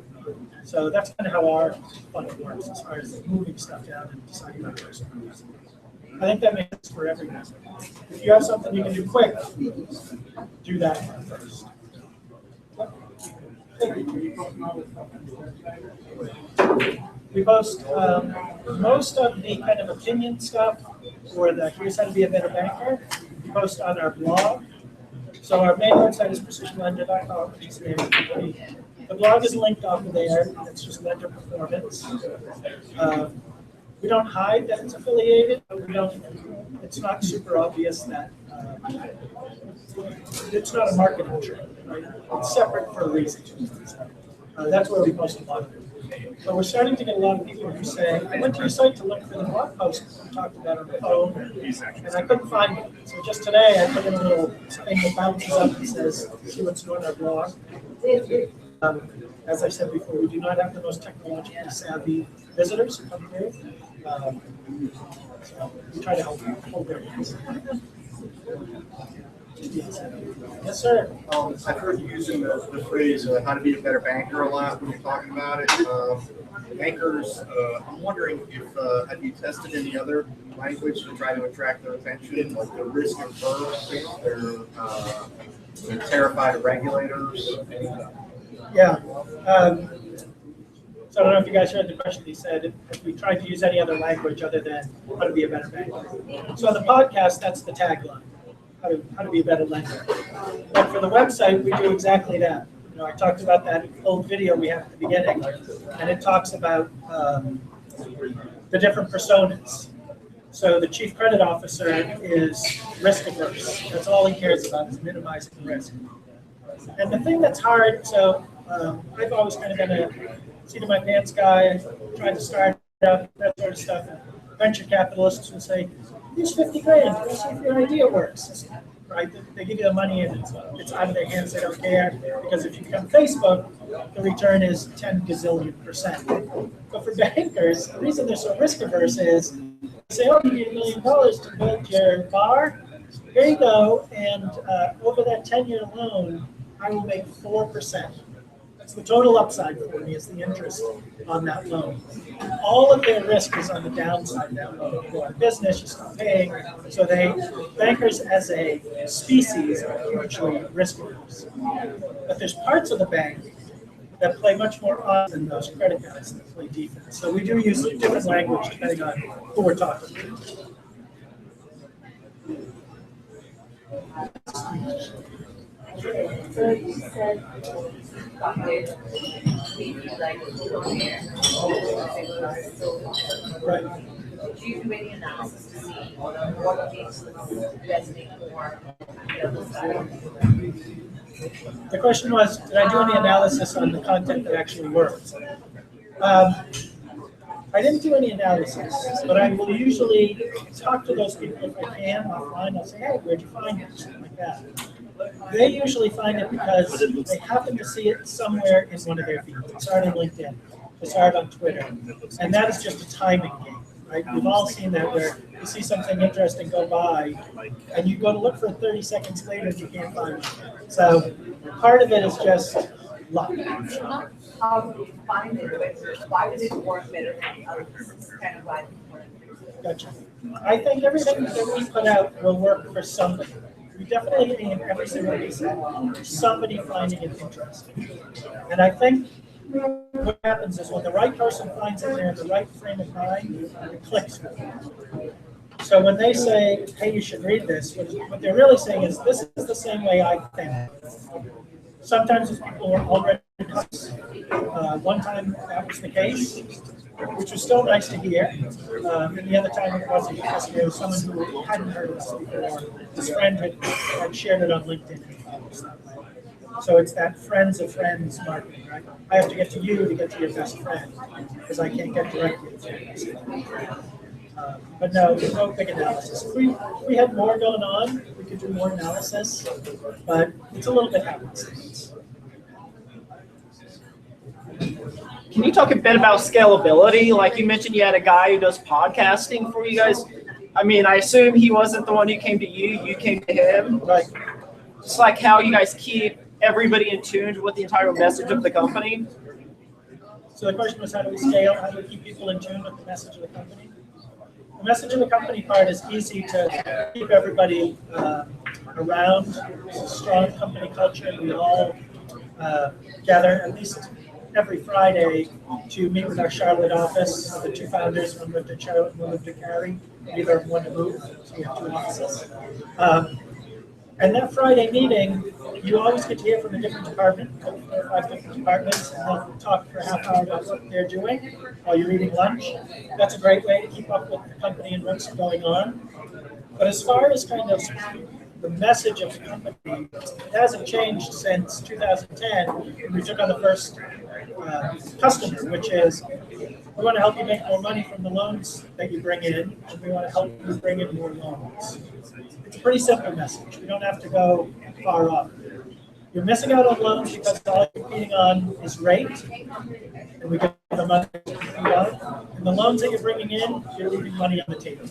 So that's kind of how our funnel works as far as moving stuff down and deciding on customers. I think that makes sense for everyone. If you have something you can do quick, do that one first. We post most of the kind of opinion stuff, or the here's how to be a better banker, we post on our blog. So our main website is PrecisionLender.com, which is the name of the company. The blog is linked off of there. It's just lender performance. We don't hide that it's affiliated, but we don't. It's not super obvious that it's not a marketing trend. Right? It's separate for a reason. That's where we post a lot of it. But we're starting to get a lot of people who say, I went to your site to look for the blog post we talked about on the phone, and I couldn't find it. So just today, I put in a little thing that bounces up and says, see what's new on our blog. As I said before, we do not have the most technologically savvy visitors who come through. So we try to help hold their hands. Yes, sir. I've heard you using the phrase how to be a better banker a lot when you're talking about it. Bankers, I'm wondering if have you tested any other language to try to attract their attention, like the risk averse, they're terrified of regulators? Yeah. So I don't know if you guys heard the question. He said if we tried to use any other language other than how to be a better banker. So on the podcast, that's the tagline. How to be a better lender. But for the website, we do exactly that. You know, I talked about that old video we have at the beginning, and it talks about the different personas. So the chief credit officer is risk averse. That's all he cares about is minimizing risk. And the thing that's hard, so I've always kind of been a seat of my pants guy, trying to start up, that sort of stuff. And venture capitalists will say, use 50 grand, let's see if your idea works. Right? They give you the money and it's out of their hands, they don't care. Because if you become Facebook, the return is 10 gazillion%. But for bankers, the reason they're so risk averse is they say, oh, you need $1 million to build your bar. Here you go, and over that 10-year loan, I will make 4%. That's the total upside for me, is the interest on that loan. All of their risk is on the downside of that loan. You go out of business, you stop paying. So bankers as a species are hugely risk averse. But there's parts of the bank that play much more odds than those credit guys that play defense. So we do use different language depending on who we're talking to. So you said Right. do you do any analysis to see what makes them resonate more? The question was, did I do any analysis on the content that actually works? I didn't do any analysis, but I will usually talk to those people if I can offline. I'll say, hey, where'd you find it? Something like that. They usually find it because they happen to see it somewhere in one of their feeds. They saw it on LinkedIn, they saw it on Twitter, and that is just a timing game, right? We've all seen that where you see something interesting go by, and you go to look for it 30 seconds later and you can't find it. So part of it is just luck. How do you find it? Why does it work better than others? Kind of why. Gotcha. I think everything that we put out will work for somebody. We definitely need every single piece of somebody finding it interesting. And I think what happens is when the right person finds it, they're in the right frame of mind, it clicks for them. So when they say, hey, you should read this, what they're really saying is, this is the same way I think. Sometimes it's people who are already close. One time that was the case, which was still nice to hear. And the other time it wasn't because it was someone who hadn't heard of us before. His friend had shared it on LinkedIn. So it's that friends of friends marketing, right? I have to get to you to get to your best friend because I can't get directly to you. But no, there's no big analysis. If we had more going on, we could do more analysis, but it's a little bit happenstance. Can you talk a bit about scalability? Like you mentioned, you had a guy who does podcasting for you guys. I mean, I assume he wasn't the one who came to you, you came to him. Right. Just like how you guys keep everybody in tune with the entire message of the company? So the question was, how do we scale? How do we keep people in tune with the message of the company? The message of the company part is easy to keep everybody around. It's a strong company culture. We all gather at least every Friday to meet with our Charlotte office. The two founders, one lived in Charlotte and one lived in Cary. Neither of them wanted to move, so we have two offices. And that Friday meeting, you always get to hear from a different department, 4 or 5 different departments, and they'll talk for a half hour about what they're doing while you're eating lunch. That's a great way to keep up with the company and what's going on. But as far as kind of the message of the company, it hasn't changed since 2010 when we took on the first customer, which is we want to help you make more money from the loans that you bring in, and we want to help you bring in more loans. It's a pretty simple message. We don't have to go far off. You're missing out on loans because all you're competing on is rate, and we get the money to compete on. And the loans that you're bringing in, you're leaving money on the table.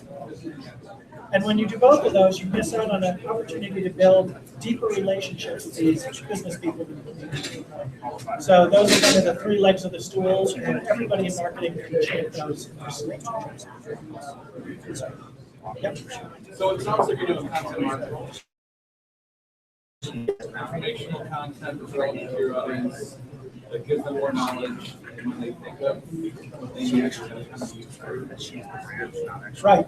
And when you do both of those, you miss out on an opportunity to build deeper relationships with these business people. So those are kind of the 3 legs of the stool, and everybody in marketing can shape those. Yep. So it sounds like you're doing content marketing. Informational content that's relevant to your audience, that gives them more knowledge, and when they think of what they need to use. Right.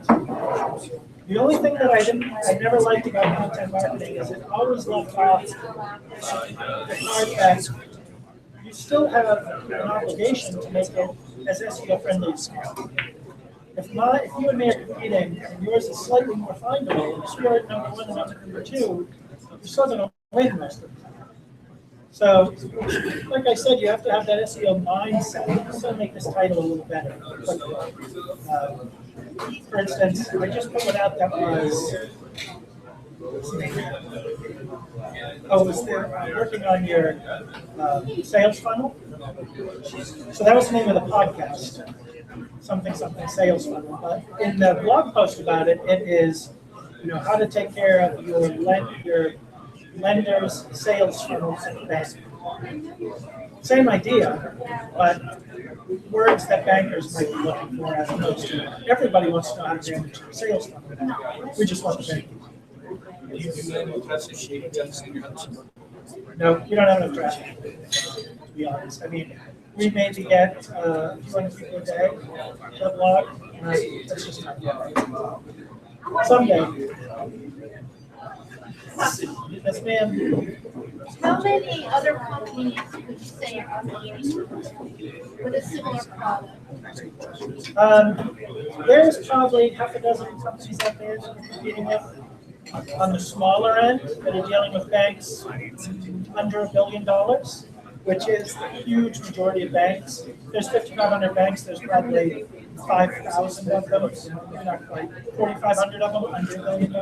The only thing that I never liked about content marketing is it always left off the part that you still have an obligation to make it as SEO friendly as possible. If you and me are competing and yours is slightly more findable, if you're at number 1 and I'm at number 2, you're still going to win most of the time. So, like I said, you have to have that SEO mindset. Just to make this title a little better. For instance, I just put one out that was, working on your sales funnel. So that was the name of the podcast. Something sales funnel. But in the blog post about it, it is, how to take care of your lender's sales funnel at the bank. Same idea, but words that bankers might be looking for as opposed to everybody wants to know how to manage their sales funnel. We just want the bank. No, you don't have enough traffic, to be honest. I mean, we maybe get a few hundred people a day to the blog, and that's just not yet. Someday. Yes, ma'am. How many other companies would you say are competing with a similar product? There's probably half a dozen companies out there that we're competing with on the smaller end that are dealing with banks under $1 billion, which is the huge majority of banks. There's 5,500 banks. There's probably 5,000 of them, not quite 4,500 of them under $1 billion.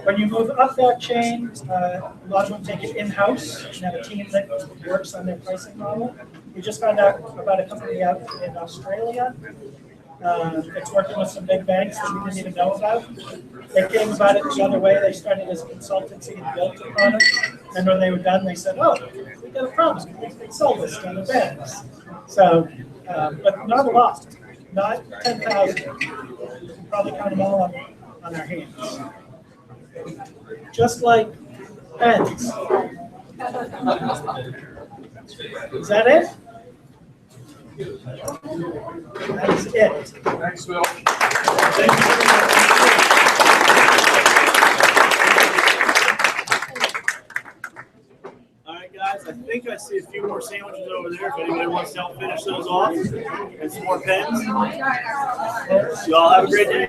When you move up that chain, a lot of them take it in-house and have a team that works on their pricing model. We just found out about a company out in Australia that's working with some big banks that we didn't even know about. They came about it the other way. They started as a consultancy and built a product. And when they were done, they said, "Oh, we got a problem. We can sell this to the banks." So, but not a lot, not 10,000. We can probably count them all on our hands. Just like pens. Is that it? That is it. Thanks, Phil. Thank you. All right, guys, I think I see a few more sandwiches over there. If anybody wants to help finish those off, and some more pens. You all have a great day.